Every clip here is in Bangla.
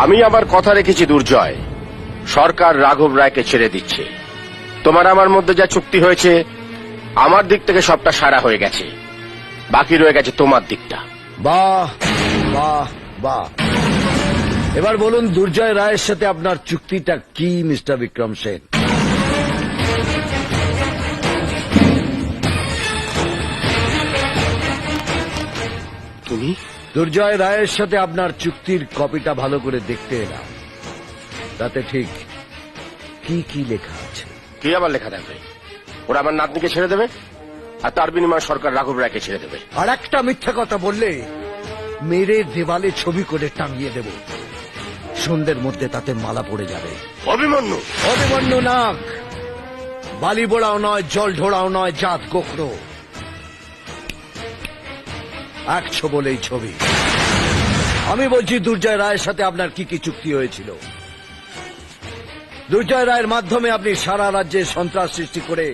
আমি আমার কথা রেখেছি দুর্জয়, সরকার রাঘব রায়কে ছেড়ে দিচ্ছে। তোমার আমার মধ্যে যা চুক্তি হয়েছে আমার দিক থেকে সবটা সারা হয়ে গেছে, বাকি রয়ে গেছে তোমার দিকটা। বাহ বাহ বাহ। এবার বলুন দুর্জয় রায়ের সাথে আপনার চুক্তিটা কি মিস্টার বিক্রম সেন? তুমি? দুর্জয় রায়ের সাথে আপনার চুক্তির কপিটা ভালো করে দেখতে এলাম, তাতে ঠিক কি কি লেখা আছে? কি আবার লেখা থাকবে? ওরা আমার নাতনিকে ছেড়ে দেবে, আর তার বিনিময়ে সরকার রাঘব রায়কে ছেড়ে দেবে। আর একটা মিথ্যা কথা বললে মেরে দেওয়ালে ছবি করে টাঙিয়ে দেব, সন্ধ্যের মধ্যে তাতে মালা পড়ে যাবে। অভিমন্যু? অভিমন্যু নাক, বালি বোড়াও নয়, জল ঢোড়াও নয়, জাত গোখরো, একশো বলেই ছবি। আমি বলছি দুর্জয় রায়ের সাথে আপনার কি কি চুক্তি হয়েছিল? দুর্জয় রায়ের মাধ্যমে আপনি সারা রাজ্যে সন্ত্রাস সৃষ্টি করে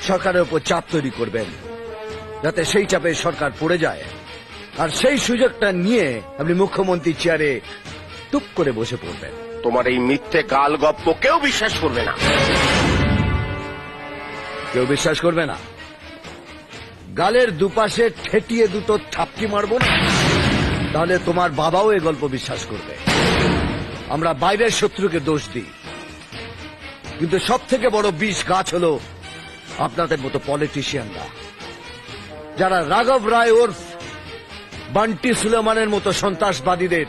সরকারের উপর চাপ তৈরি করবেন, যাতে সেই চাপে সরকার পড়ে যায়, আর সেই সুযোগটা নিয়ে আপনি মুখ্যমন্ত্রী চেয়ারে টুপ করে বসে পড়বেন। তোমার এই মিথ্যে গাল গপ্প কেউ বিশ্বাস করবে না। কেউ বিশ্বাস করবে না? গালের দুপাশে ঠেটিয়ে দুটো থাপকি মারবো না? তাহলে তোমার বাবাও এ গল্প বিশ্বাস করবে। আমরা বাইরের শত্রুকে দোষ দিই, কিন্তু সব থেকে বড় বিষ গাছ হলো আপনাদের মতো পলিটিশিয়ানরা, যারা রাঘব রায় ওরফ বান্টি সুলেমানের মতো সন্ত্রাসবাদীদের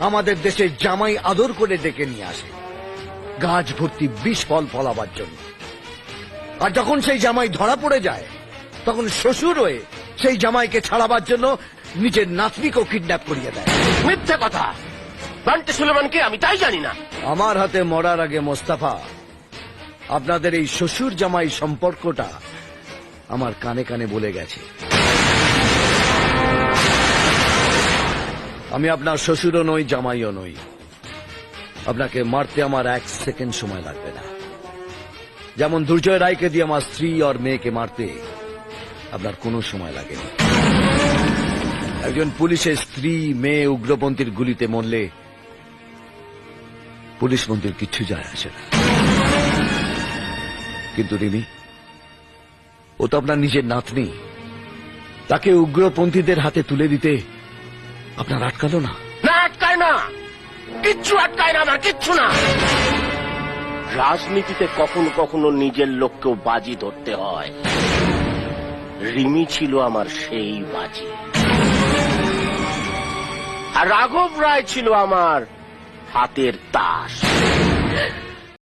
আমাদের দেশে জামাই আদর করে ডেকে নিয়ে আসে গাছ ভর্তি বিষ ফল ফলাবার জন্য। আর যখন সেই জামাই ধরা পড়ে যায়, তখন শ্বশুর হয়ে সেই জামাইকে ছাড়াবার জন্য নিজের নাতনিকেও কিডন্যাপ করিয়ে দেয়। মিথ্যে কথা। বান্টি সুলেমানকে আমি তাই জানি না। আমার হাতে মরার আগে মোস্তাফা আপনাদের এই শ্বশুর জামাই সম্পর্কটা আমার কানে কানে বলে গেছে। আমি আপনার শ্বশুরও নই, জামাইও নই। আপনাকে মারতে আমার 1 সেকেন্ড সময় লাগবে না। যেমন দুর্জয় রায়কে দিয়ে আমার স্ত্রী আর মেয়েকে মারতে আপনার কোনো সময় লাগেনি। একজন পুলিশের স্ত্রী মেয়ে উগ্রপন্থীর গুলিতে মরলে পুলিশ মন্ত্রীর কিচ্ছু যায় আসে না, কিন্তু রিমি, ও তো আপনার নিজের নাতনি। তাকে উগ্রপন্থীদের হাতে তুলে দিতে আপনার আটকালো না? না, আটকায় না, কিচ্ছু আটকায় না, আমার কিচ্ছু না। রাজনীতিতে কখনো কখনো নিজের লোককেও বাজি ধরতে হয়। রিমি ছিল আমার সেই বাজি, আর রাঘব রায় ছিল আমার হাতের তাস।